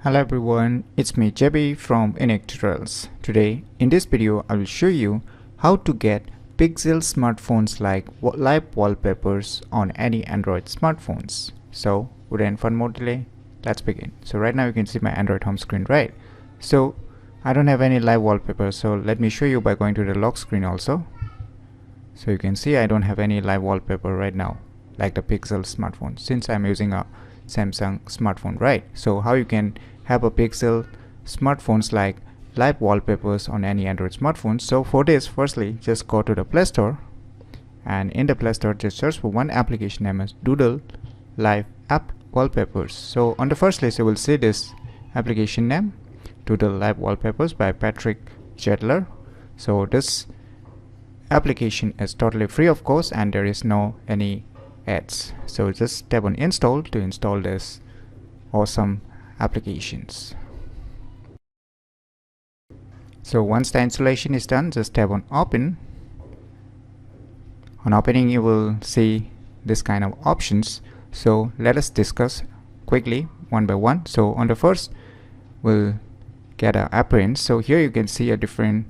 Hello everyone, it's me JB from UniqueTutorials. Today in this video I will show you how to get pixel smartphones like live wallpapers on any Android smartphones. So without further more delay, let's begin. So right now you can see my Android home screen, right? So I don't have any live wallpaper, so let me show you by going to the lock screen also. So you can see I don't have any live wallpaper right now like the Pixel smartphone since I'm using a Samsung smartphone, right? So how you can have a Pixel smartphones like live wallpapers on any Android smartphone? So for this, firstly just go to the Play Store, and in the Play Store just search for one application named as Doodle Live App Wallpapers. So on the first list you will see this application name, Doodle Live Wallpapers by Patrick Jedler. So this application is totally free of course, and there is no any ads. So just tap on install to install this awesome applications. So once the installation is done, just tap on open. On opening you will see this kind of options. So let us discuss quickly one by one. So on the first we'll get an appearance. So here you can see a different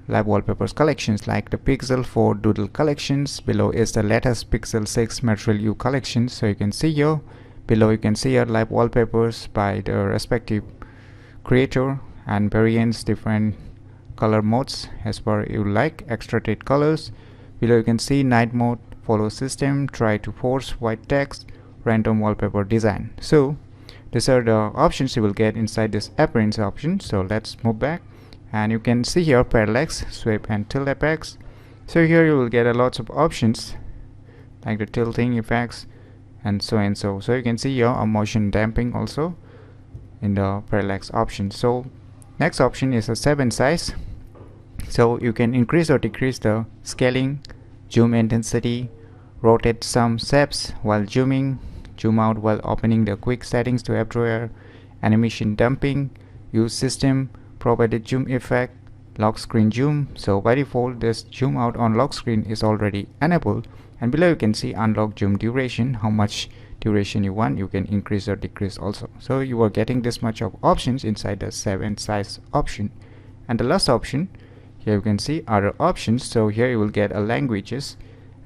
live wallpapers collections like the Pixel 4 Doodle collections. Below is the latest Pixel 6 Material U collection. So you can see here below you can see here live wallpapers by the respective creator and variants, different color modes as per you like, extracted colors. Below you can see night mode, follow system, try to force, white text, random wallpaper design. So these are the options you will get inside this appearance option. So let's move back, and you can see here parallax, sweep and tilt effects. So here you will get a lots of options like the tilting effects and so and so. So you can see here a motion damping also in the parallax option. So next option is a 7 size. So you can increase or decrease the scaling, zoom intensity, rotate some shapes while zooming, zoom out while opening the quick settings to everywhere, animation dumping, use system provided zoom effect, lock screen zoom. So by default this zoom out on lock screen is already enabled, and below you can see unlock zoom duration, how much duration you want, you can increase or decrease also. So you are getting this much of options inside the 7 size option. And the last option here you can see other options. So here you will get a languages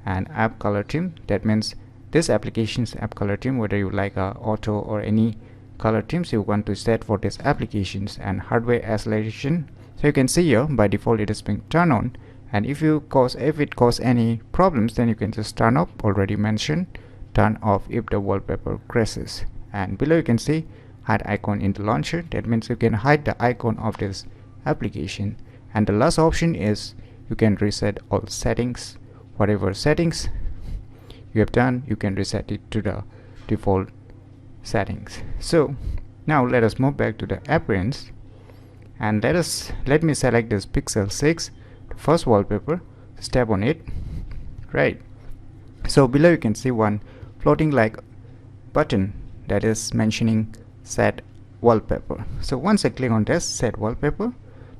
and app color theme. That means this application's app color theme, whether you like a auto or any color themes you want to set for these applications, and hardware acceleration. So you can see here by default it is being turned on, and if it cause any problems then you can just turn off, already mentioned, turn off if the wallpaper crashes. And below you can see hide icon in the launcher. That means you can hide the icon of this application. And the last option is you can reset all settings. Whatever settings you have done you can reset it to the default settings. So now let us move back to the appearance, and let me select this Pixel 6, the first wallpaper. Just tap on it, right? So below you can see one floating like button that is mentioning set wallpaper. So once I click on this set wallpaper,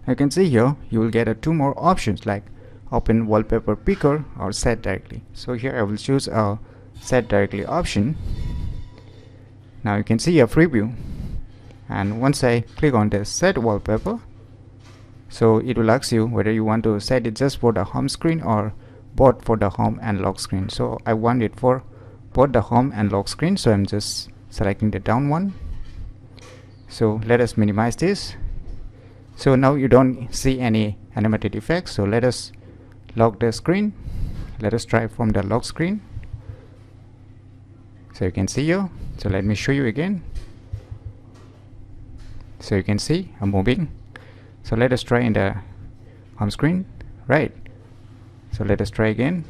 you can see here you will get two more options like open wallpaper picker or set directly. So here I will choose a set directly option. Now you can see a preview, and once I click on this set wallpaper, so it will ask you whether you want to set it just for the home screen or both for the home and lock screen. So I want it for both the home and lock screen, so I'm just selecting the down one. So let us minimize this. So now you don't see any animated effects. So let us lock the screen. Let us try from the lock screen. So you can see here. So let me show you again. So you can see I'm moving. So let us try in the home screen, right? So let us try again.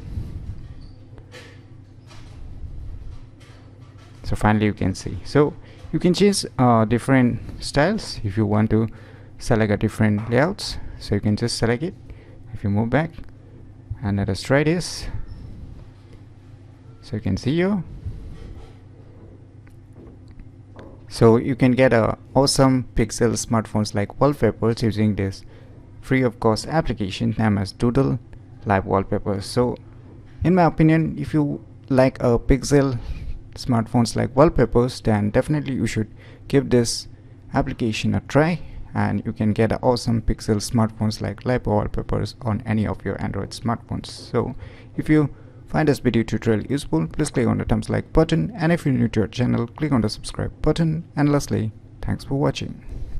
So finally you can see. So you can choose different styles if you want to select a different layouts. So you can just select it. If you move back and let us try this. So you can see here. So you can get a awesome Pixel smartphones like wallpapers using this free of cost application named as Doodle Live Wallpapers. So in my opinion, if you like a Pixel smartphones like wallpapers, then definitely you should give this application a try, and you can get awesome pixel smartphones like Wallpapers on any of your Android smartphones. So if you find this video tutorial useful, please click on the thumbs like button, and if you're new to our channel, click on the subscribe button, and lastly, thanks for watching.